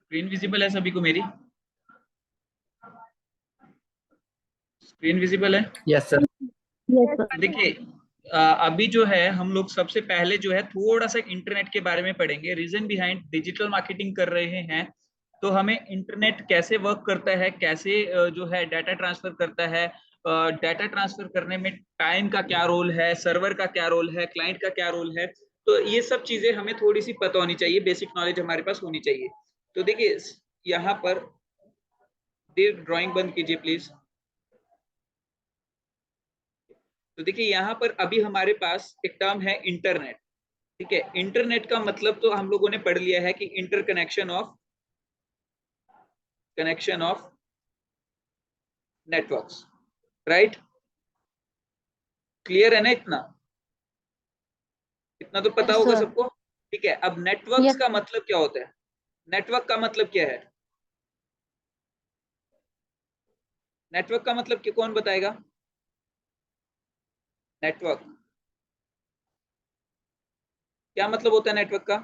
Screen visible है सभी को? मेरी स्क्रीन विजिबल है? Yes sir. Yes sir. देखिए, अभी जो है हम लोग सबसे पहले जो है थोड़ा सा इंटरनेट के बारे में पढ़ेंगे। रीजन बिहाइंड डिजिटल मार्केटिंग कर रहे हैं तो हमें इंटरनेट कैसे वर्क करता है, कैसे जो है डाटा ट्रांसफर करता है, डाटा ट्रांसफर करने में टाइम का क्या रोल है, सर्वर का क्या रोल है, क्लाइंट का क्या रोल है, तो ये सब चीजें हमें थोड़ी सी पता होनी चाहिए, बेसिक नॉलेज हमारे पास होनी चाहिए। तो देखिए यहाँ पर ड्राइंग बंद कीजिए प्लीज। तो देखिए यहाँ पर अभी हमारे पास एक टर्म है इंटरनेट। ठीक है, इंटरनेट का मतलब तो हम लोगों ने पढ़ लिया है कि connection of networks, right? Clear है ना? इतना इतना तो पता यस होगा सर। सबको। ठीक है, अब नेटवर्क्स यस। का मतलब क्या होता है? नेटवर्क का मतलब क्या है? नेटवर्क का मतलब क्या, कौन बताएगा? नेटवर्क क्या मतलब होता है नेटवर्क का?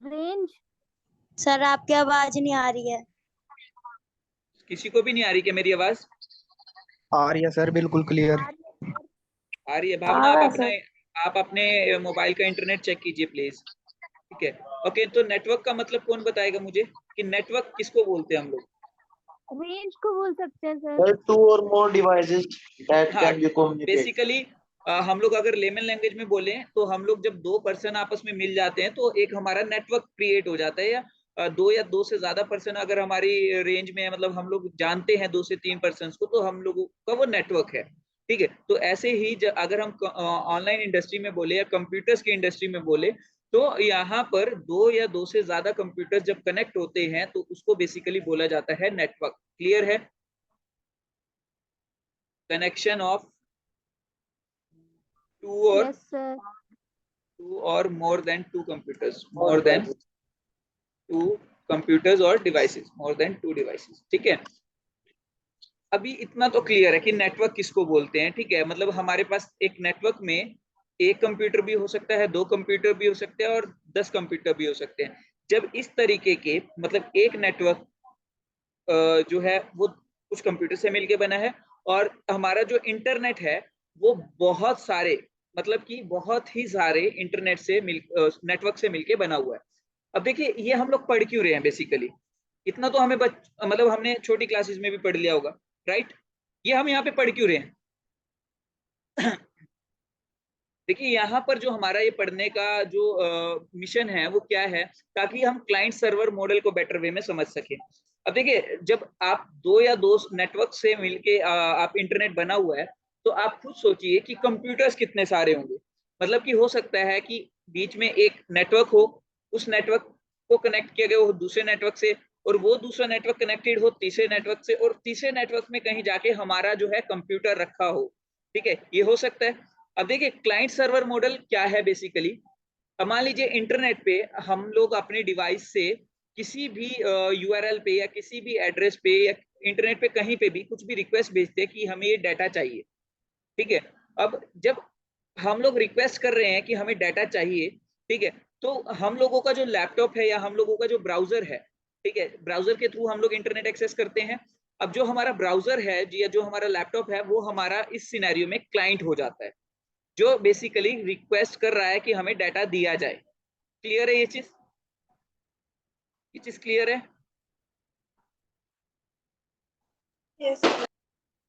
रेंज। सर आपकी आवाज नहीं आ रही है। किसी को भी नहीं आ रही क्या मेरी आवाज? आ रही है सर, बिल्कुल क्लियर। आ रही है। आ भावना, रहा है सर। आप अपने मोबाइल का इंटरनेट चेक कीजिए प्लीज। ठीक है, ओके। तो नेटवर्क का मतलब कौन बताएगा मुझे कि नेटवर्क किसको बोलते हैं हम लोग? रेंज को बोल सकते हैं sir. Two or more devices that हाँ, can be communicate. बेसिकली हम लोग अगर लेमन लैंग्वेज में बोले तो हम लोग जब दो पर्सन आपस में मिल जाते हैं तो एक हमारा नेटवर्क क्रिएट हो जाता है, या दो या दो से ज्यादा पर्सन अगर हमारी रेंज में है, मतलब हम लोग जानते हैं दो से तीन पर्सन को, तो हम लोगों का वो नेटवर्क है। ठीक है, तो ऐसे ही अगर हम ऑनलाइन इंडस्ट्री में बोले या कंप्यूटर्स की इंडस्ट्री में बोले तो यहाँ पर दो या दो से ज्यादा कंप्यूटर्स जब कनेक्ट होते हैं तो उसको बेसिकली बोला जाता है नेटवर्क। क्लियर है? कनेक्शन ऑफ टू और यस सर। टू और more than two computers, Or more than devices. Two computers और devices, more than two devices. ठीक है, अभी इतना तो क्लियर है कि नेटवर्क किसको बोलते हैं। ठीक है, मतलब हमारे पास एक नेटवर्क में एक कंप्यूटर भी हो सकता है, दो कंप्यूटर भी हो सकते हैं और 10 कंप्यूटर भी हो सकते हैं। जब इस तरीके के मतलब एक नेटवर्क जो है वो कुछ कंप्यूटर से मिलके बना है, और हमारा जो इंटरनेट है वो बहुत सारे, मतलब कि बहुत ही सारे इंटरनेट से नेटवर्क से मिलके बना हुआ है। अब देखिए ये हम लोग पढ़ क्यों रहे हैं बेसिकली? इतना तो हमें मतलब हमने छोटी क्लासेस में भी पढ़ लिया होगा, राइट? ये हम यहाँ पे पढ़ क्यों रहे हैं? देखिए यहाँ पर जो हमारा ये पढ़ने का जो मिशन है वो क्या है, ताकि हम क्लाइंट सर्वर मॉडल को बेटर वे में समझ सके। अब देखिए जब आप दो या दो नेटवर्क से मिलके आप इंटरनेट बना हुआ है, तो आप खुद सोचिए कि कंप्यूटर्स कितने सारे होंगे। मतलब कि हो सकता है कि बीच में एक नेटवर्क हो, उस नेटवर्क को कनेक्ट किया गया हो दूसरे नेटवर्क से, और वो दूसरा नेटवर्क कनेक्टेड हो तीसरे नेटवर्क से, और तीसरे नेटवर्क में कहीं जाके हमारा जो है कंप्यूटर रखा हो। ठीक है, ये हो सकता है। अब देखिए क्लाइंट सर्वर मॉडल क्या है बेसिकली। अब मान लीजिए इंटरनेट पे हम लोग अपने डिवाइस से किसी भी यूआरएल पे या किसी भी एड्रेस पे या इंटरनेट पे कहीं पे भी कुछ भी रिक्वेस्ट भेजते हैं कि हमें ये डाटा चाहिए। ठीक है, अब जब हम लोग रिक्वेस्ट कर रहे हैं कि हमें डाटा चाहिए, ठीक है, तो हम लोगों का जो लैपटॉप है या हम लोगों का जो ब्राउजर है, ठीक है, ब्राउजर के थ्रू हम लोग इंटरनेट एक्सेस करते हैं। अब जो हमारा ब्राउजर है या जो हमारा लैपटॉप है वो हमारा इस सिनेरियो में क्लाइंट हो जाता है, जो बेसिकली रिक्वेस्ट कर रहा है कि हमें डाटा दिया जाए। क्लियर है ये चीज? ये चीज क्लियर है? यस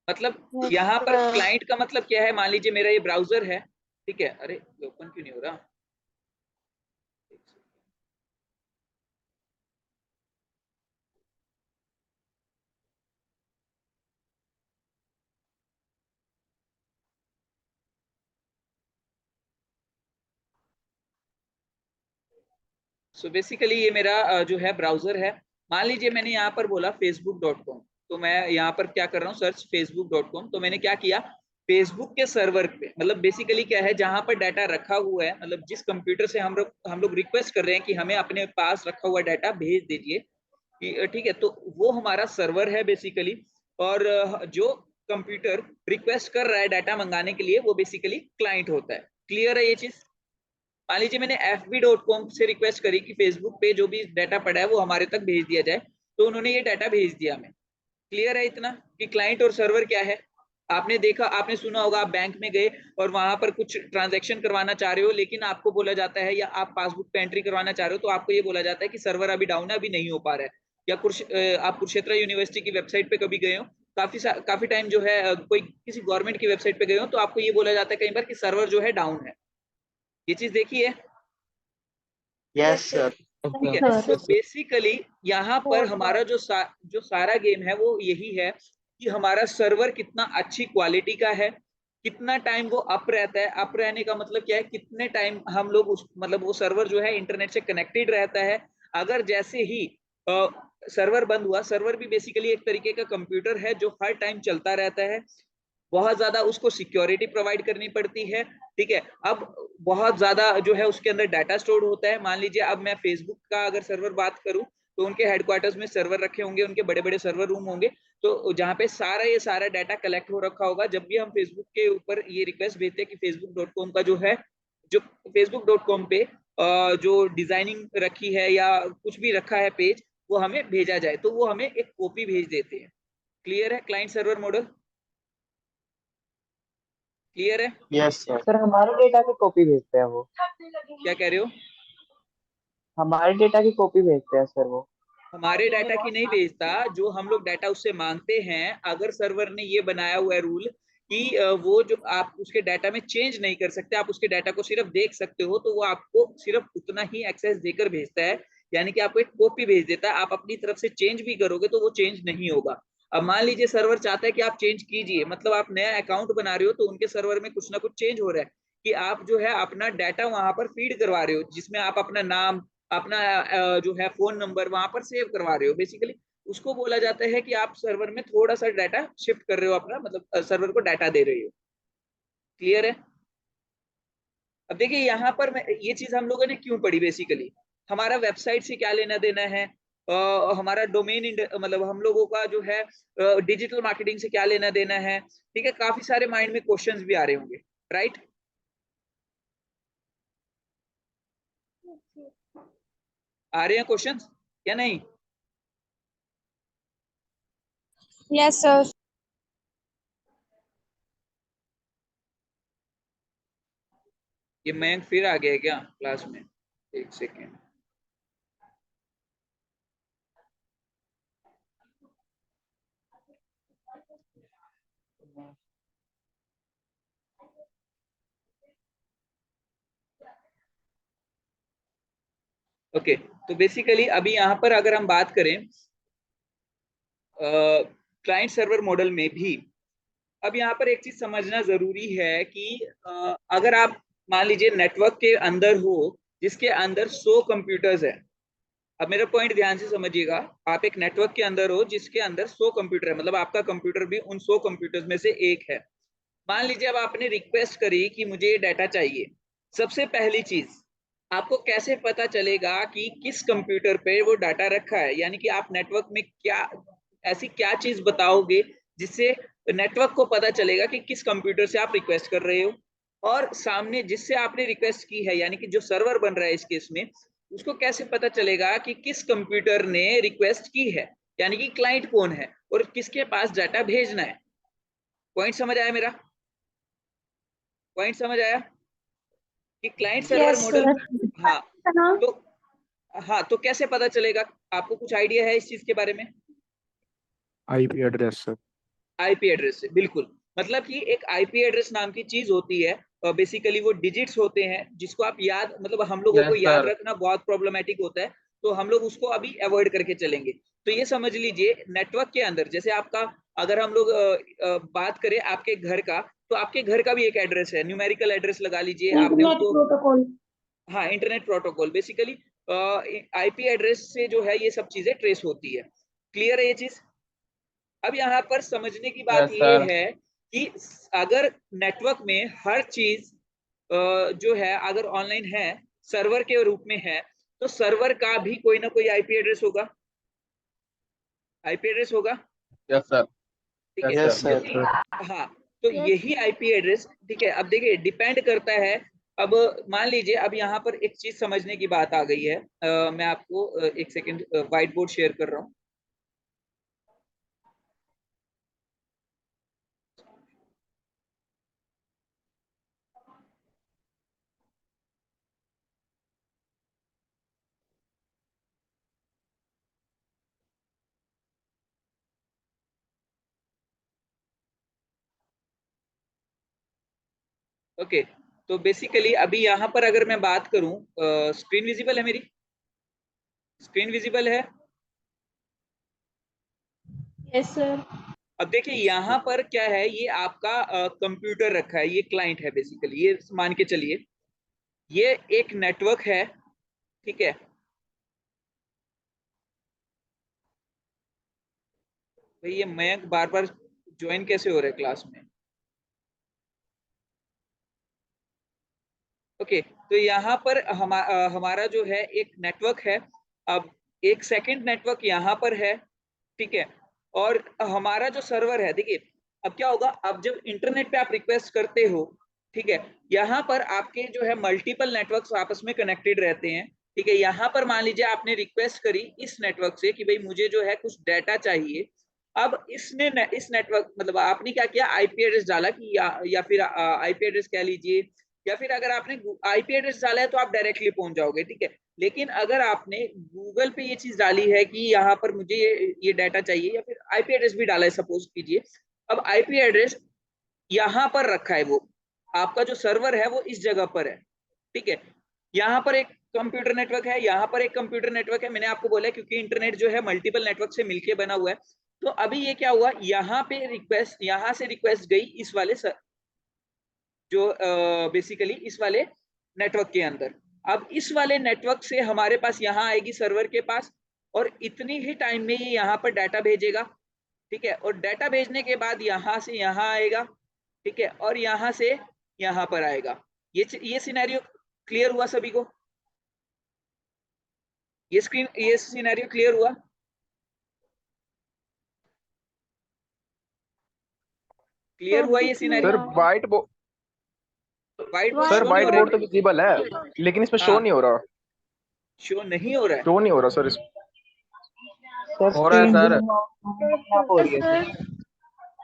मतलब यहाँ पर सर। क्लाइंट का मतलब क्या है? मान लीजिए मेरा ये ब्राउजर है, ठीक है, अरे ओपन क्यों नहीं हो रहा? सो बेसिकली ये मेरा जो है ब्राउजर है। मान लीजिए मैंने यहाँ पर बोला facebook.com, तो मैं यहाँ पर क्या कर रहा हूँ, सर्च facebook.com। तो मैंने क्या किया, फेसबुक के सर्वर पे, मतलब बेसिकली क्या है, जहां पर डाटा रखा हुआ है, मतलब जिस कंप्यूटर से हम लोग रिक्वेस्ट कर रहे हैं कि हमें अपने पास रखा हुआ डाटा भेज दीजिए, ठीक है, तो वो हमारा सर्वर है बेसिकली। और जो कंप्यूटर रिक्वेस्ट कर रहा है डाटा मंगाने के लिए वो बेसिकली क्लाइंट होता है। क्लियर है ये चीज? मान लीजिए मैंने fb.com से रिक्वेस्ट करी कि फेसबुक पे जो भी डाटा पड़ा है वो हमारे तक भेज दिया जाए, तो उन्होंने ये डाटा भेज दिया हमें। क्लियर है इतना कि क्लाइंट और सर्वर क्या है? आपने देखा, आपने सुना होगा, आप बैंक में गए और वहां पर कुछ ट्रांजैक्शन करवाना चाह रहे हो, लेकिन आपको बोला जाता है, या आप पासबुक पे एंट्री करवाना चाह रहे हो तो आपको ये बोला जाता है कि सर्वर अभी डाउन है, अभी नहीं हो पा रहा है। या आप कुरुक्षेत्र यूनिवर्सिटी की वेबसाइट पे कभी गए हो, काफी टाइम जो है कोई किसी गवर्नमेंट की वेबसाइट पे गए हो तो आपको ये बोला जाता है कई बार कि सर्वर जो है डाउन है। ये चीज देखी है? Yes, sir. ठीक है। तो बेसिकली यहाँ पर हमारा जो सारा गेम है वो यही है कि हमारा सर्वर कितना अच्छी क्वालिटी का है, कितना टाइम वो अप रहता है। अप रहने का मतलब क्या है, कितने टाइम हम लोग उस मतलब वो सर्वर जो है इंटरनेट से कनेक्टेड रहता है। अगर जैसे ही सर्वर बंद हुआ, सर्वर भी बेसिकली एक तरीके का कंप्यूटर है जो हर टाइम चलता रहता है, बहुत ज्यादा उसको सिक्योरिटी प्रोवाइड करनी पड़ती है। ठीक है। अब बहुत ज्यादा जो है उसके अंदर डाटा स्टोर होता है। मान लीजिए अब मैं फेसबुक का अगर सर्वर बात करूं तो उनके हेडक्वार्टर्स में सर्वर रखे होंगे, उनके बड़े बड़े सर्वर रूम होंगे, तो जहाँ पे ये सारा डाटा कलेक्ट हो रखा होगा। जब भी हम फेसबुक के ऊपर ये रिक्वेस्ट भेजते हैं कि facebook.com का जो है, जो facebook.com पे जो डिजाइनिंग रखी है या कुछ भी रखा है पेज, वो हमें भेजा जाए, तो वो हमें एक कॉपी भेज देते हैं। क्लियर है क्लाइंट सर्वर मॉडल? क्लियर है? Yes, sir. सर हमारे डेटा की कॉपी भेजते हैं वो। क्या कह रहे हो? हमारे डेटा की कॉपी भेजते हैं सर वो। हमारे डाटा की नहीं भेजता, जो हम लोग डाटा उससे मांगते हैं। अगर सर्वर ने ये बनाया हुआ है रूल कि वो जो आप उसके डाटा में चेंज नहीं कर सकते, आप उसके डाटा को सिर्फ देख सकते हो, तो वो आपको सिर्फ उतना ही एक्सेस देकर भेजता है, यानी कि आपको एक कॉपी भेज देता है। आप अपनी तरफ से चेंज भी करोगे तो वो चेंज नहीं होगा। अब मान लीजिए सर्वर चाहता है कि आप चेंज कीजिए, मतलब आप नया अकाउंट बना रहे हो तो उनके सर्वर में कुछ ना कुछ चेंज हो रहा है कि आप जो है अपना डाटा वहां पर फीड करवा रहे हो, जिसमें आप अपना नाम, अपना जो है फोन नंबर वहां पर सेव करवा रहे हो। बेसिकली उसको बोला जाता है कि आप सर्वर में थोड़ा सा डाटा शिफ्ट कर रहे हो, अपना मतलब सर्वर को डाटा दे रहे हो। क्लियर है? अब देखिए यहाँ पर ये चीज हम लोगों ने क्यों पढ़ी। बेसिकली हमारा वेबसाइट से क्या लेना देना है, हमारा डोमेन मतलब हम लोगों का जो है डिजिटल मार्केटिंग से क्या लेना देना है। ठीक है, काफी सारे माइंड में क्वेश्चंस भी आ रहे होंगे, राइट? आ रहे हैं क्वेश्चंस या नहीं? Yes sir. ये मयंक फिर आ गया है क्या क्लास में? एक सेकेंड। ओके, तो बेसिकली अभी यहाँ पर अगर हम बात करें क्लाइंट सर्वर मॉडल में भी, अब यहाँ पर एक चीज समझना जरूरी है कि अगर आप मान लीजिए नेटवर्क के अंदर हो जिसके अंदर 100 कंप्यूटर्स है। अब मेरा पॉइंट ध्यान से समझिएगा, आप एक नेटवर्क के अंदर हो जिसके अंदर 100 कंप्यूटर है, मतलब आपका कंप्यूटर भी उन 100 कंप्यूटर्स में से एक है। मान लीजिए अब आपने रिक्वेस्ट करी कि मुझे ये डाटा चाहिए। सबसे पहली चीज, आपको कैसे पता चलेगा कि किस कंप्यूटर पे वो डाटा रखा है, यानी कि आप नेटवर्क में क्या ऐसी क्या चीज बताओगे जिससे नेटवर्क को पता चलेगा कि किस कंप्यूटर से आप रिक्वेस्ट कर रहे हो, और सामने जिससे आपने रिक्वेस्ट की है, यानी कि जो सर्वर बन रहा है इस केस में, उसको कैसे पता चलेगा कि किस कंप्यूटर ने रिक्वेस्ट की है, यानी कि क्लाइंट कौन है और किसके पास डाटा भेजना है। पॉइंट समझ आया मेरा? पॉइंट समझ आया कि client server yes model? Sir. हाँ। तो हाँ, तो कैसे पता चलेगा? आपको कुछ आइडिया है इस चीज के बारे में? IP address sir. IP address से, बिल्कुल। मतलब कि एक आईपी एड्रेस नाम की चीज होती है, बेसिकली वो डिजिट्स होते हैं जिसको आप याद, मतलब हम लोगों को याद रखना बहुत प्रॉब्लमेटिक होता है, तो हम लोग उसको अभी अवॉइड करके चलेंगे। तो ये समझ लीजिए नेटवर्क के अंदर जैसे आपका, अगर हम लोग बात करें आपके घर का, तो आपके घर का भी एक एड्रेस है, न्यूमेरिकल एड्रेस लगा लीजिए आपने उसको। प्रोटोकॉल। हाँ, internet protocol. Basically IP address से जो है ये सब चीजें ट्रेस होती है। क्लियर है ये चीज? अब यहाँ पर समझने की बात ये है कि अगर नेटवर्क में हर चीज जो है अगर ऑनलाइन है, सर्वर के रूप में है, तो सर्वर का भी कोई ना कोई आईपी एड्रेस होगा। आईपी एड्रेस होगा, यस सर। ठीक है? Yes, sir. हाँ, तो यही आईपी एड्रेस, ठीक है। अब देखिए डिपेंड करता है अब मान लीजिए, अब यहाँ पर एक चीज समझने की बात आ गई है। मैं आपको एक सेकंड व्हाइट बोर्ड शेयर कर रहा हूँ। ओके, तो बेसिकली अभी यहाँ पर अगर मैं बात करूं, स्क्रीन विजिबल है मेरी? स्क्रीन विजिबल है? Yes, sir. अब देखिए यहाँ पर क्या है, ये आपका कंप्यूटर रखा है, ये क्लाइंट है बेसिकली, ये मान के चलिए ये एक नेटवर्क है, ठीक है। भाई ये मयंक बार बार ज्वाइन कैसे हो रहा है क्लास में? ओके, तो यहाँ पर हमारा जो है एक नेटवर्क है। अब एक सेकंड नेटवर्क यहाँ पर है, ठीक है। और हमारा जो सर्वर है, देखिए अब क्या होगा, अब जब इंटरनेट पे आप रिक्वेस्ट करते हो, ठीक है, यहाँ पर आपके जो है मल्टीपल नेटवर्क्स आपस में कनेक्टेड रहते हैं, ठीक है। यहाँ पर मान लीजिए आपने रिक्वेस्ट करी इस नेटवर्क से कि भाई मुझे जो है कुछ डाटा चाहिए। अब इसने इस नेटवर्क मतलब आपने क्या किया, आईपी एड्रेस डाला कि या फिर आईपी एड्रेस कह लीजिए, या फिर अगर आपने आईपी एड्रेस डाला है तो आप डायरेक्टली पहुंच जाओगे, ठीक है। लेकिन अगर आपने गूगल पे ये चीज डाली है कि यहाँ पर मुझे ये डाटा चाहिए, या फिर आईपी एड्रेस भी डाला है सपोज कीजिए, अब आईपी एड्रेस यहाँ पर रखा है, वो आपका जो सर्वर है वो इस जगह पर है, ठीक है। यहाँ पर एक कंप्यूटर नेटवर्क है, यहाँ पर एक कंप्यूटर नेटवर्क है। मैंने आपको बोला क्योंकि इंटरनेट जो है मल्टीपल नेटवर्क से मिलकर बना हुआ है। तो अभी ये क्या हुआ, यहाँ पे रिक्वेस्ट, यहाँ से रिक्वेस्ट गई इस वाले जो बेसिकली इस वाले नेटवर्क के अंदर। अब इस वाले नेटवर्क से हमारे पास यहाँ आएगी सर्वर के पास, और इतनी ही टाइम में ये यहाँ पर डाटा भेजेगा, ठीक है। और डाटा भेजने के बाद यहाँ से यहाँ आएगा, ठीक है, और यहाँ से यहाँ पर आएगा। ये सिनेरियो क्लियर हुआ सभी को? ये सिनेरियो क्लियर हुआ? क्लियर हुआ ये sir scenario? White board white board sir show नहीं व्हाइट हो रहा बोर्ड तो है? विजिबल है, लेकिन इसमें शो हाँ, नहीं हो रहा। शो नहीं हो रहा है। शो नहीं हो रहा सर इस सर हो रहा है स्क्रीन सर। जूम अपने आप हो रही है सर।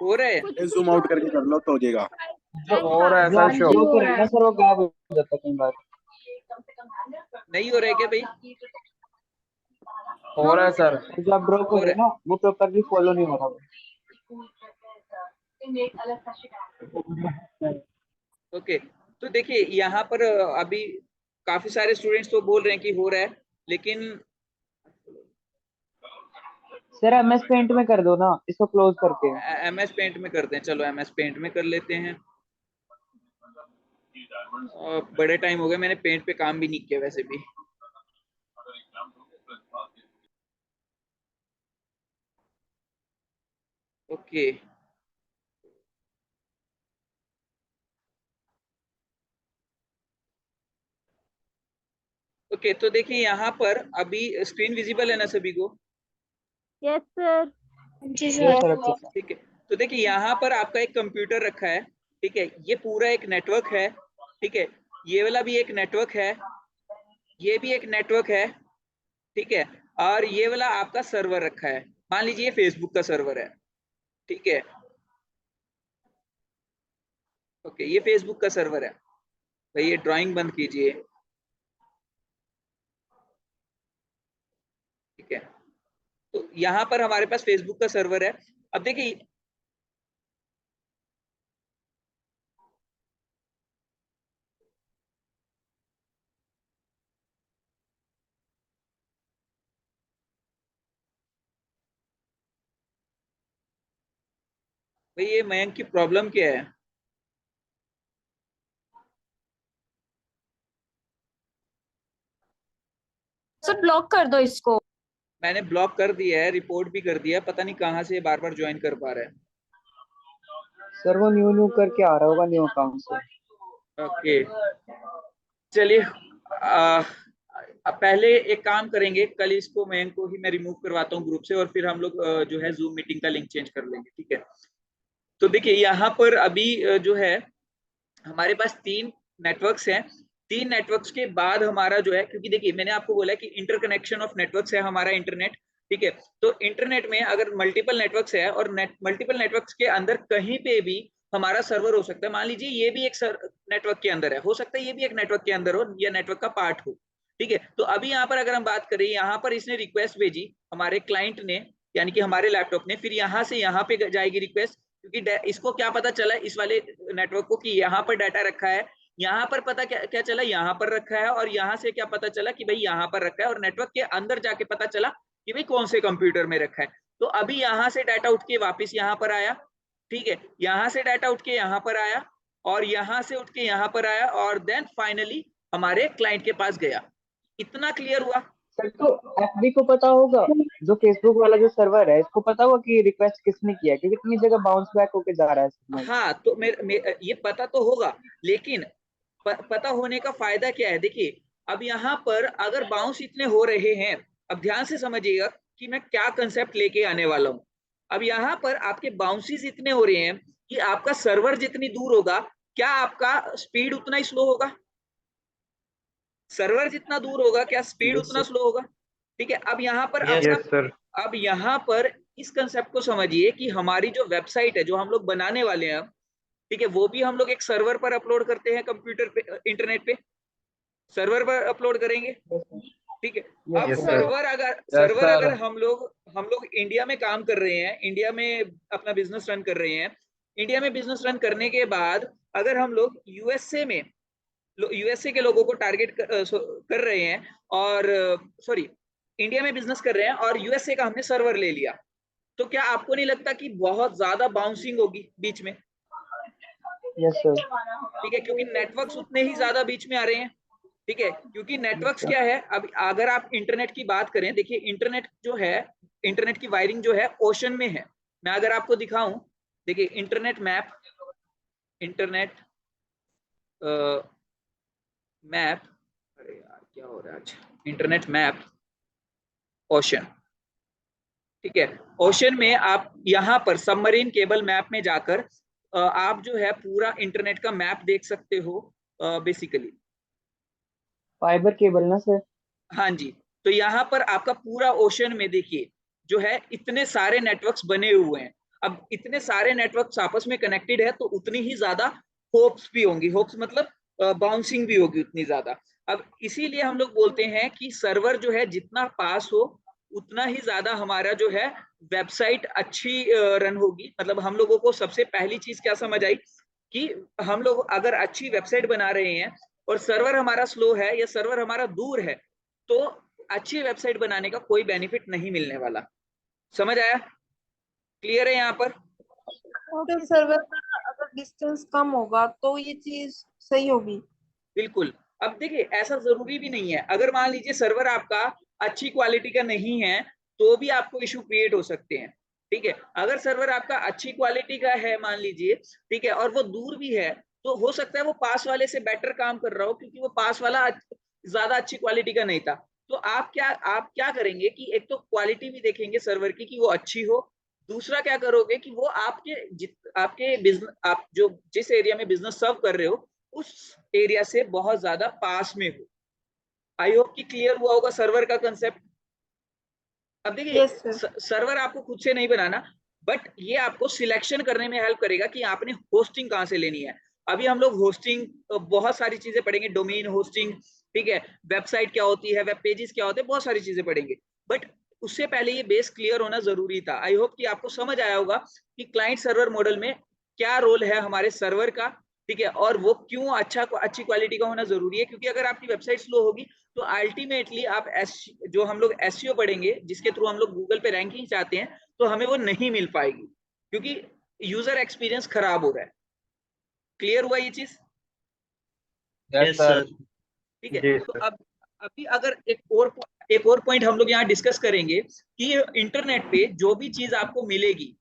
हो रहा है? जूम आउट करके कर लो तो हो जाएगा। हो रहा है जो सर आप शो। शो करें ना सर वो गायब हो जाता है कई बार। नहीं हो रहा है क्या भाई? हो रहा है सर। जो आप ड्रॉ हो कर रहे रहा हैं ना वो प्रॉपरली फॉलो नहीं हो रहा। है। ओके, तो देखिए यहाँ पर अभी काफी सारे स्टूडेंट्स तो बोल रहे हैं कि हो रहा है, लेकिन सर एमएस पेंट में कर दो ना इसको क्लोज करके। एमएस पेंट में करते हैं, चलो एमएस पेंट में कर लेते हैं। बड़े टाइम हो गए, मैंने पेंट पे काम भी नहीं किया वैसे भी। ओके, ओके, तो देखिए यहाँ पर अभी स्क्रीन विजिबल है ना सभी को? Yes, sir. जी यस सर। सर अच्छे से। ठीक है, तो देखिए यहाँ पर आपका एक कंप्यूटर रखा है, ठीक है। ये पूरा एक नेटवर्क है, ठीक है। ये वाला भी एक नेटवर्क है, ये भी एक नेटवर्क है, ठीक है। और ये वाला आपका सर्वर रखा है, मान लीजिए ये फेसबुक का सर्वर है, ठीक है। ओके, ये फेसबुक का सर्वर है। भाई ये ड्राइंग बंद कीजिए, ठीक है। तो यहाँ पर हमारे पास फेसबुक का सर्वर है। अब देखिए भाई, ये मयंक की प्रॉब्लम क्या है? सर ब्लॉक कर दो इसको। मैंने ब्लॉक कर दिया है, रिपोर्ट भी कर दिया है, पता नहीं कहाँ से बार बार ज्वाइन कर पा रहा है। सर वो न्यू करके आ रहा होगा न्यू अकाउंट से। ओके, चलिए अब पहले एक काम करेंगे, कल इसको मयंक को ही मैं रिमूव करवाता हूँ ग्रुप से, और फिर हम लोग जो है जूम मीटिंग का लिंक चेंज कर लेंगे, ठीक है। तो देखिए यहाँ पर अभी जो है हमारे पास 3 नेटवर्क्स हैं, 3 नेटवर्क्स के बाद हमारा जो है, क्योंकि देखिए मैंने आपको बोला कि इंटरकनेक्शन ऑफ नेटवर्क्स है हमारा इंटरनेट, ठीक है। तो इंटरनेट में अगर मल्टीपल नेटवर्क्स है और मल्टीपल नेटवर्क्स के अंदर कहीं पे भी हमारा सर्वर हो सकता है, मान लीजिए ये भी एक नेटवर्क के अंदर है, हो सकता है ये भी एक नेटवर्क के अंदर हो या नेटवर्क का पार्ट हो, ठीक है। तो अभी यहाँ पर अगर हम बात करें, यहाँ पर इसने रिक्वेस्ट भेजी हमारे क्लाइंट ने, यानी कि हमारे लैपटॉप ने, फिर यहाँ से यहाँ पे जाएगी रिक्वेस्ट, क्योंकि इसको क्या पता चला इस वाले नेटवर्क को कि यहाँ पर डाटा रखा है, यहाँ पर पता क्या चला, यहाँ पर रखा है, और यहाँ से क्या पता चला कि भाई यहाँ पर रखा है, और नेटवर्क के अंदर जाके पता चला कि भाई कौन से कंप्यूटर में रखा है। तो अभी यहाँ से डाटा उठ के वापस यहाँ पर आया, ठीक है, यहाँ से डाटा उठ के यहाँ पर आया, और यहाँ से उठ के यहाँ पर आया, और देन फाइनली हमारे क्लाइंट के पास गया। इतना क्लियर हुआ? सर तो एफबी को पता होगा, जो फेसबुक वाला जो सर्वर है, इसको पता होगा कि रिक्वेस्ट किसने किया, कि कितनी जगह बाउंस बैक होके जा रहा है। हाँ, तो ये पता तो होगा, लेकिन पता होने का फायदा क्या है? देखिए अब यहाँ पर अगर बाउंस इतने हो रहे हैं, अब ध्यान से समझिएगा कि मैं क्या कंसेप्ट लेके आने वाला हूँ। अब यहाँ पर आपके बाउंसेस इतने हो रहे हैं कि आपका सर्वर जितनी दूर होगा, क्या आपका स्पीड उतना ही स्लो होगा? सर्वर जितना दूर होगा, क्या स्पीड उतना स्लो होगा? ठीक है। अब यहाँ पर अब यहाँ पर इस कंसेप्ट को समझिए कि हमारी जो वेबसाइट है जो हम लोग बनाने वाले हैं, ठीक है, वो भी हम लोग एक सर्वर पर अपलोड करते हैं, कंप्यूटर पे, इंटरनेट पे सर्वर पर अपलोड करेंगे, ठीक है। अब सर्वर अगर हम लोग इंडिया में काम कर रहे हैं, इंडिया में अपना बिजनेस रन कर रहे हैं, इंडिया में बिजनेस रन करने के बाद अगर हम लोग यूएसए के लोगों को टारगेट कर रहे हैं, और सॉरी इंडिया में बिजनेस कर रहे हैं और यूएसए का हमने सर्वर ले लिया, तो क्या आपको नहीं लगता कि बहुत ज्यादा बाउंसिंग होगी बीच में? Yes sir. ठीक है, क्योंकि नेटवर्क्स उतने ही ज्यादा बीच में आ रहे हैं, ठीक है, क्योंकि नेटवर्क्स क्या है, अब अगर आप इंटरनेट की बात करें, देखिए इंटरनेट जो है, इंटरनेट की वायरिंग जो है ओशन में है। मैं अगर आपको दिखाऊं, देखिए इंटरनेट मैप अरे यार क्या हो रहा है आज, इंटरनेट मैप ओशन, ठीक है। ओशन में आप यहाँ पर सबमरीन केबल मैप में जाकर आप जो है पूरा इंटरनेट का मैप देख सकते हो बेसिकली। फाइबर केबल ना सर? हाँ जी, तो यहाँ पर आपका पूरा ओशन में देखिए जो है इतने सारे नेटवर्क्स बने हुए हैं। अब इतने सारे नेटवर्क्स आपस में कनेक्टेड है तो उतनी ही ज्यादा होप्स भी होंगी, होप्स मतलब बाउंसिंग भी होगी उतनी ज्यादा। अब इसीलिए हम लोग बोलते हैं कि सर्वर जो है जितना पास हो उतना ही ज्यादा हमारा जो है वेबसाइट अच्छी रन होगी। मतलब हम लोगों को सबसे पहली चीज क्या समझ आई कि हम लोग अगर अच्छी वेबसाइट बना रहे हैं और सर्वर हमारा स्लो है या सर्वर हमारा दूर है, तो अच्छी वेबसाइट बनाने का कोई बेनिफिट नहीं मिलने वाला। समझ आया? क्लियर है यहाँ पर? तो सर्वर का अगर डिस्टेंस कम होगा तो ये चीज सही होगी। बिल्कुल। अब देखिए ऐसा जरूरी भी नहीं है, अगर मान लीजिए सर्वर आपका अच्छी क्वालिटी का नहीं है तो भी आपको इशू क्रिएट हो सकते हैं, ठीक है। अगर सर्वर आपका अच्छी क्वालिटी का है मान लीजिए, ठीक है, और वो दूर भी है, तो हो सकता है वो पास वाले से बेटर काम कर रहा हो क्योंकि वो पास वाला ज्यादा अच्छी क्वालिटी का नहीं था। तो आप क्या करेंगे कि एक तो क्वालिटी भी देखेंगे सर्वर की कि वो अच्छी हो, दूसरा क्या करोगे कि वो आपके बिजनेस, आप जो जिस एरिया में बिजनेस सर्व कर रहे हो उस एरिया से बहुत ज्यादा पास में हो। आई होप कि क्लियर हुआ होगा सर्वर का कंसेप्ट। अब देखिए सर्वर आपको खुद से नहीं बनाना, बट ये आपको सिलेक्शन करने में हेल्प करेगा कि आपने होस्टिंग कहाँ से लेनी है। अभी हम लोग होस्टिंग बहुत सारी चीजें पढ़ेंगे, डोमेन होस्टिंग, ठीक है, वेबसाइट क्या होती है, वेब पेजेस क्या होते हैं, बहुत सारी चीजें पढ़ेंगे, बट उससे पहले ये बेस क्लियर होना जरूरी था। आई होप कि आपको समझ आया होगा कि क्लाइंट सर्वर मॉडल में क्या रोल है हमारे सर्वर का, ठीक है, और वो क्यों अच्छी क्वालिटी का होना जरूरी है। क्योंकि अगर आपकी वेबसाइट स्लो होगी तो अल्टीमेटली आप जो हम लोग एसईओ पढ़ेंगे, जिसके थ्रू हम लोग गूगल पे रैंकिंग चाहते हैं, तो हमें वो नहीं मिल पाएगी क्योंकि यूजर एक्सपीरियंस खराब हो रहा है। क्लियर हुआ ये चीज? Yes sir. ठीक है। तो अब अभी अगर एक और पॉइंट हम लोग यहाँ डिस्कस करेंगे कि इंटरनेट पे जो भी चीज आपको मिलेगी,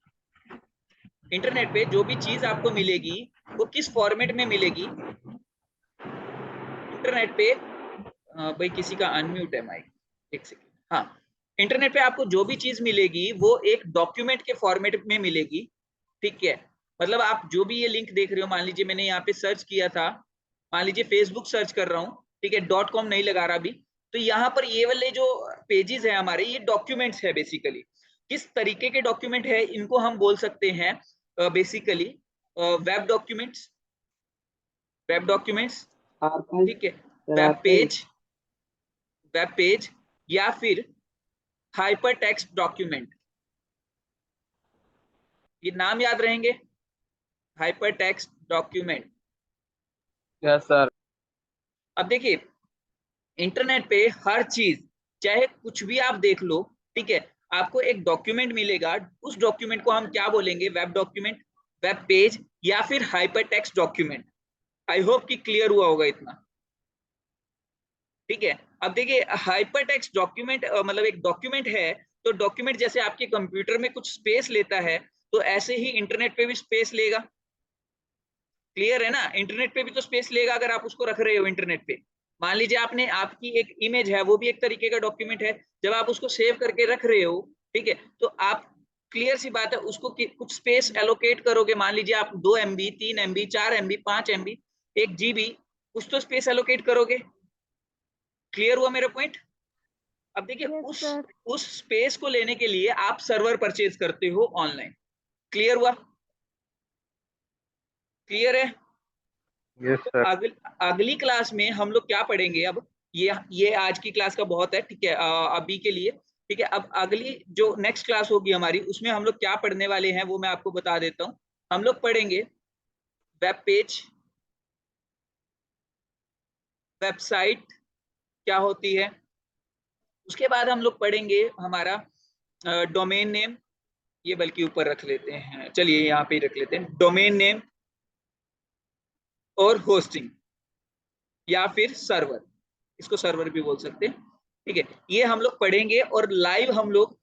इंटरनेट पे जो भी चीज आपको मिलेगी वो किस फॉर्मेट में मिलेगी। इंटरनेट पे भाई किसी का अनम्यूट है माइक, एक सेकेंड। हाँ, इंटरनेट पे आपको जो भी चीज मिलेगी वो एक डॉक्यूमेंट के फॉर्मेट में मिलेगी, ठीक है। मतलब आप जो भी ये लिंक देख रहे हो, मान लीजिए मैंने यहाँ पे सर्च किया था मान लीजिए फेसबुक सर्च कर रहा हूँ, ठीक है, .com नहीं लगा रहा अभी, तो यहाँ पर ये वाले जो पेजेस है हमारे, ये डॉक्यूमेंट्स है बेसिकली। किस तरीके के डॉक्यूमेंट है, इनको हम बोल सकते हैं basically web documents, web documents, archive ठीक है, sir, web archive. Page, web page, या फिर हाइपर टेक्स्ट डॉक्यूमेंट। ये नाम याद रहेंगे, hyper text document. Yes sir. अब देखिए इंटरनेट पे हर चीज, चाहे कुछ भी आप देख लो, ठीक है, आपको एक डॉक्यूमेंट मिलेगा, उस डॉक्यूमेंट को हम क्या बोलेंगे, वेब डॉक्यूमेंट, वेब पेज, या फिर hyper text document. I hope कि क्लियर हुआ होगा इतना, ठीक है। अब देखिए हाइपर टेक्स्ट डॉक्यूमेंट मतलब एक डॉक्यूमेंट है, तो डॉक्यूमेंट जैसे आपके कंप्यूटर में कुछ स्पेस लेता है, तो ऐसे ही इंटरनेट पे भी स्पेस लेगा। क्लियर है ना, इंटरनेट पे भी तो स्पेस लेगा अगर आप उसको रख रहे हो इंटरनेट पे। मान लीजिए आपने, आपकी एक इमेज है, वो भी एक तरीके का डॉक्यूमेंट है, जब आप उसको सेव करके रख रहे हो, ठीक है, तो आप क्लियर सी बात है उसको कुछ स्पेस एलोकेट करोगे। मान लीजिए आप 2 MB, 3 MB, 4 MB, 5 MB, 1 GB, कुछ तो स्पेस एलोकेट करोगे। क्लियर हुआ मेरा पॉइंट? अब देखिए उस स्पेस को लेने के लिए आप सर्वर परचेज करते हो ऑनलाइन। क्लियर हुआ? क्लियर है? यस तो सर। अगली क्लास में हम लोग क्या पढ़ेंगे, अब ये आज की क्लास का बहुत है, ठीक है, अभी के लिए, ठीक है। अब अगली जो नेक्स्ट क्लास होगी हमारी, उसमें हम लोग क्या पढ़ने वाले हैं वो मैं आपको बता देता हूँ। हम लोग पढ़ेंगे वेब पेज, वेबसाइट क्या होती है, उसके बाद हम लोग पढ़ेंगे हमारा डोमेन नेम, ये बल्कि ऊपर रख लेते हैं, चलिए यहाँ पे ही रख लेते हैं, डोमेन नेम और होस्टिंग या फिर सर्वर, इसको सर्वर भी बोल सकते हैं, ठीक है। ये हम लोग पढ़ेंगे और लाइव हम लोग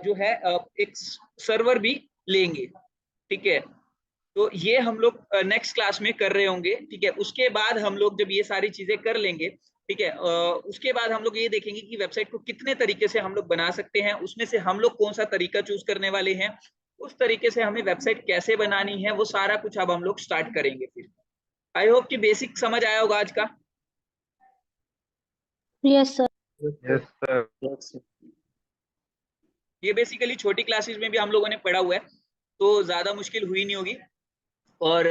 जो है एक सर्वर भी लेंगे, ठीक है। तो ये हम लोग नेक्स्ट क्लास में कर रहे होंगे, ठीक है। उसके बाद हम लोग जब ये सारी चीजें कर लेंगे, ठीक है, उसके बाद हम लोग ये देखेंगे कि वेबसाइट को कितने तरीके से हम लोग बना सकते हैं, उसमें से हम लोग कौन सा तरीका चूज करने वाले हैं, उस तरीके से हमें वेबसाइट कैसे बनानी है, वो सारा कुछ अब हम लोग स्टार्ट करेंगे फिर। आई होप कि बेसिक समझ आया होगा आज का। Yes sir. Yes sir. ये बेसिकली छोटी क्लासेस में भी हम लोगों ने पढ़ा हुआ है, तो ज्यादा मुश्किल हुई नहीं होगी। और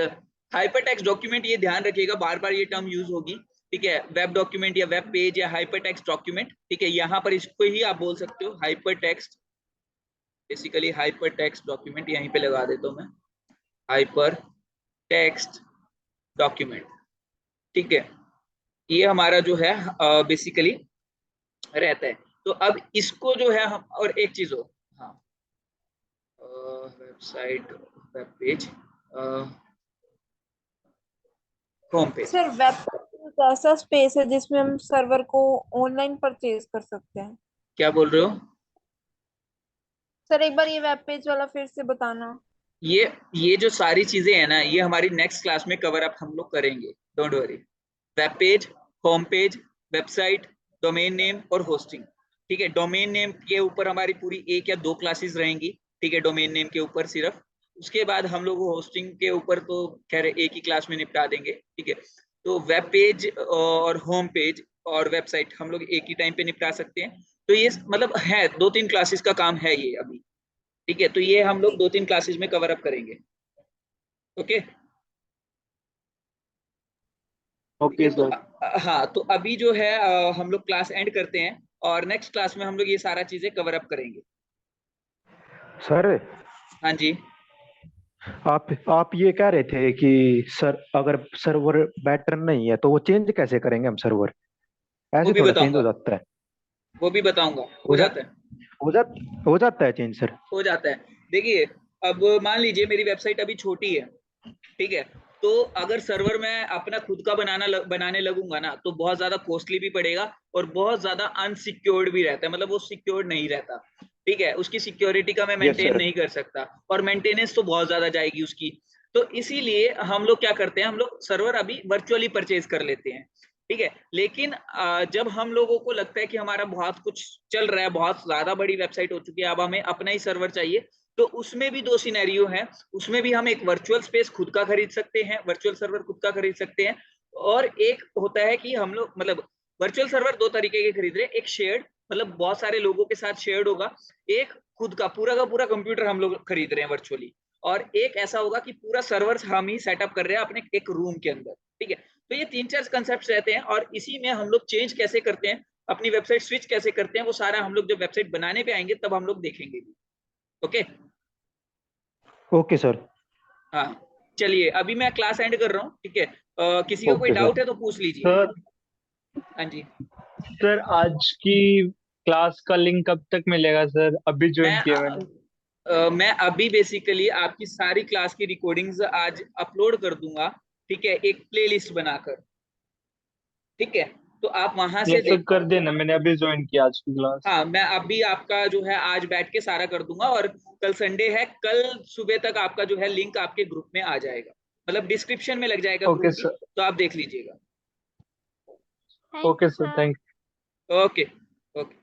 हाइपर टेक्स्ट डॉक्यूमेंट, ये ध्यान रखिएगा, बार बार ये टर्म यूज होगी, ठीक है। वेब डॉक्यूमेंट या वेब पेज या हाइपर टेक्स्ट डॉक्यूमेंट, ठीक है, यहाँ पर इसको ही आप बोल सकते हो hyper text, basically hyper text document, यहीं पे लगा देता हूँ मैं, हाइपर टेक्स्ट डॉक्यूमेंट, ठीक है। ये हमारा जो है बेसिकली रहता है। तो अब इसको जो है हम, और एक चीज हो, हाँ, website, web page, home page. Sir web एक ऐसा स्पेस है जिसमें हम सर्वर को ऑनलाइन परचेज कर सकते हैं। क्या बोल रहे हो? सर एक बार ये वेब पेज वाला फिर से बताना। ये जो सारी चीजें हैं ना, ये हमारी नेक्स्ट क्लास में कवर अप हम लोग करेंगे, don't worry. Web page, home page, website, domain name और होस्टिंग, ठीक है। डोमेन नेम के ऊपर हमारी पूरी 1 या 2 क्लासेस रहेंगी, ठीक है, डोमेन नेम के ऊपर सिर्फ। उसके बाद हम लोग होस्टिंग के ऊपर तो खैर एक ही क्लास में निपटा देंगे, ठीक है। तो वेब पेज और होम पेज और वेबसाइट हम लोग एक ही टाइम पे निपटा सकते हैं। तो ये मतलब है 2-3 क्लासेस का काम है ये अभी, ठीक है। तो ये हम लोग 2-3 क्लासेस में कवर अप करेंगे, ओके। ओके तो सर। हाँ, तो अभी जो है हम लोग क्लास एंड करते हैं, और नेक्स्ट क्लास में हम लोग ये सारा चीजें कवर अप करेंगे। सर हाँ जी, आप ये कह रहे थे कि सर अगर सर्वर बेटर नहीं है तो वो चेंज कैसे करेंगे हम सर्वर? वो ऐसे भी थोड़ा चेंज बताऊंगा, हो जाता है? वो भी बताऊंगा, हो हो जा जाता है, हो जा हो जाता है चेंज सर? हो जाता है। देखिए अब मान लीजिए मेरी वेबसाइट अभी छोटी है, ठीक है, तो अगर सर्वर मैं अपना खुद का बनाने लगूंगा ना, तो बहुत ज्यादा कॉस्टली भी पड़ेगा और बहुत ज्यादा अनसिक्योर्ड भी रहता है, मतलब वो सिक्योर्ड नहीं रहता, ठीक है। उसकी सिक्योरिटी का मैं यस मेंटेन सर। नहीं कर सकता, और मेंटेनेंस तो बहुत ज्यादा जाएगी उसकी। तो इसीलिए हम लोग क्या करते हैं, हम लोग सर्वर अभी वर्चुअली परचेज कर लेते हैं, ठीक है। लेकिन जब हम लोगों को लगता है कि हमारा बहुत कुछ चल रहा है, बहुत ज्यादा बड़ी वेबसाइट हो चुकी है, अब हमें अपना ही सर्वर चाहिए, तो उसमें भी 2 सिनेरियो हैं। उसमें भी हम एक वर्चुअल स्पेस खुद का खरीद सकते हैं, वर्चुअल सर्वर खुद का खरीद सकते हैं, और एक होता है कि हम लोग मतलब वर्चुअल सर्वर दो तरीके के खरीद रहे हैं, एक शेयर्ड मतलब बहुत सारे लोगों के साथ शेयर्ड होगा, एक खुद का पूरा कंप्यूटर हम लोग खरीद रहे हैं वर्चुअली, और एक ऐसा होगा कि पूरा सर्वर हम ही सेटअप कर रहे हैं अपने एक रूम के अंदर। ठीक है, तो ये 3-4 कंसेप्ट रहते हैं और इसी में हम लोग चेंज कैसे करते हैं, अपनी वेबसाइट स्विच कैसे करते हैं, वो सारा हम लोग जब वेबसाइट बनाने पे आएंगे तब हम लोग देखेंगे। Okay okay sir. हाँ चलिए अभी मैं क्लास एंड कर रहा हूँ। ठीक है, किसी का कोई ओके डाउट सर। है तो पूछ लीजिए। सर हाँ जी, सर आज की क्लास का लिंक कब तक मिलेगा सर? अभी ज्वाइन किया मैंने। मैं अभी बेसिकली आपकी सारी क्लास की रिकॉर्डिंग्स आज अपलोड कर दूंगा। ठीक है, एक प्लेलिस्ट बनाकर। ठीक है, तो आप वहां से ये सर देख, कर देना, मैंने अभी ज्वाइन किया आज की क्लास। हाँ मैं अभी आपका जो है आज बैठ के सारा कर दूंगा, और कल संडे है, कल सुबह तक आपका जो है लिंक आपके ग्रुप में आ जाएगा, मतलब डिस्क्रिप्शन में लग जाएगा ओके ग्रुप की, सर। तो आप देख लीजिएगा। Okay sir, thank you. Okay okay.